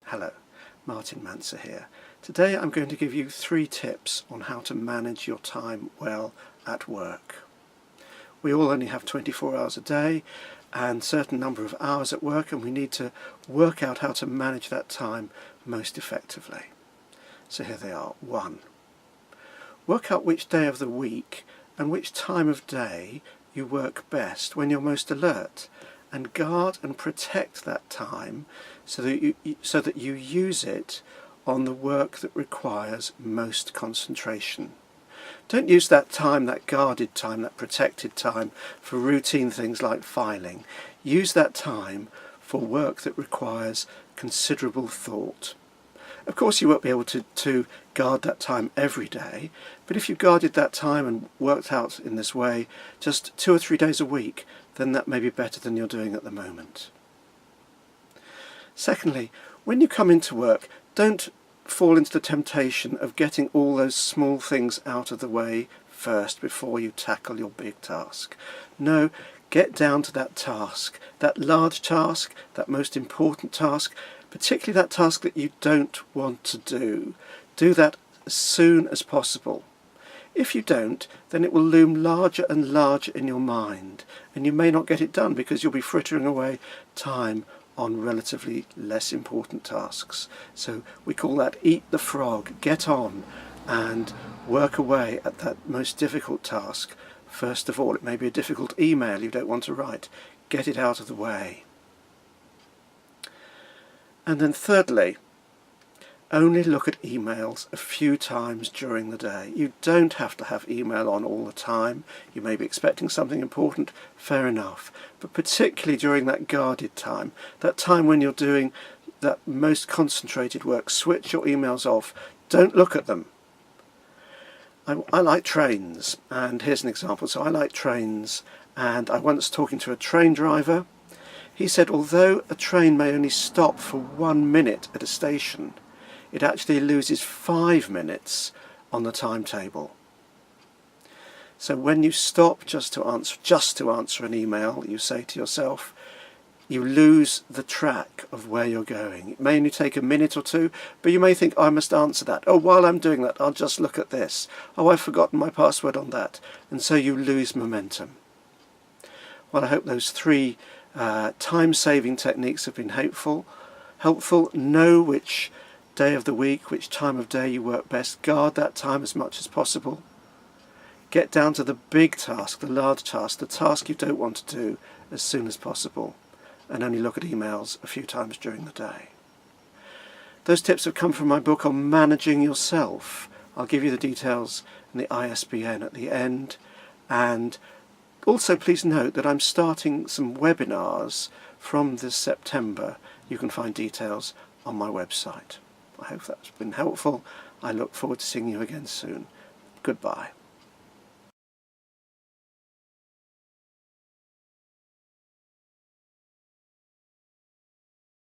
Hello, Martin Manser here. Today I'm going to give you 3 tips on how to manage your time well at work. We all only have 24 hours a day and a certain number of hours at work, and we need to work out how to manage that time most effectively. So here they are. 1. Work out which day of the week and which time of day you work best, when you're most alert, and guard and protect that time so that you use it on the work that requires most concentration. Don't use that time, that guarded time, that protected time, for routine things like filing. Use that time for work that requires considerable thought. Of course you won't be able to guard that time every day, but if you guarded that time and worked out in this way just 2 or 3 days a week, then that may be better than you're doing at the moment. Secondly, when you come into work, don't fall into the temptation of getting all those small things out of the way first before you tackle your big task. No, get down to that task, that large task, that most important task, particularly that task that you don't want to do. Do that as soon as possible. If you don't, then it will loom larger and larger in your mind, and you may not get it done because you'll be frittering away time on relatively less important tasks. So we call that eat the frog. Get on and work away at that most difficult task. First of all, it may be a difficult email you don't want to write. Get it out of the way. And then thirdly, only look at emails a few times during the day. You don't have to have email on all the time. You may be expecting something important, fair enough. But particularly during that guarded time, that time when you're doing that most concentrated work, switch your emails off. Don't look at them. I like trains, and here's an example. So I like trains, and I once talking to a train driver. He said although a train may only stop for 1 minute at a station, it actually loses 5 minutes on the timetable. So when you stop just to answer an email, you say to yourself, you lose the track of where you're going. It may only take a minute or two, but you may think, I must answer that. Oh, while I'm doing that, I'll just look at this. Oh, I've forgotten my password on that. And so you lose momentum. Well, I hope those 3 time-saving techniques have been helpful. Know which day of the week, which time of day you work best. Guard that time as much as possible. Get down to the big task, the large task, the task you don't want to do as soon as possible, and only look at emails a few times during the day. Those tips have come from my book on managing yourself. I'll give you the details and the ISBN at the end, and also please note that I'm starting some webinars from this September. You can find details on my website. I hope that's been helpful. I look forward to seeing you again soon. Goodbye.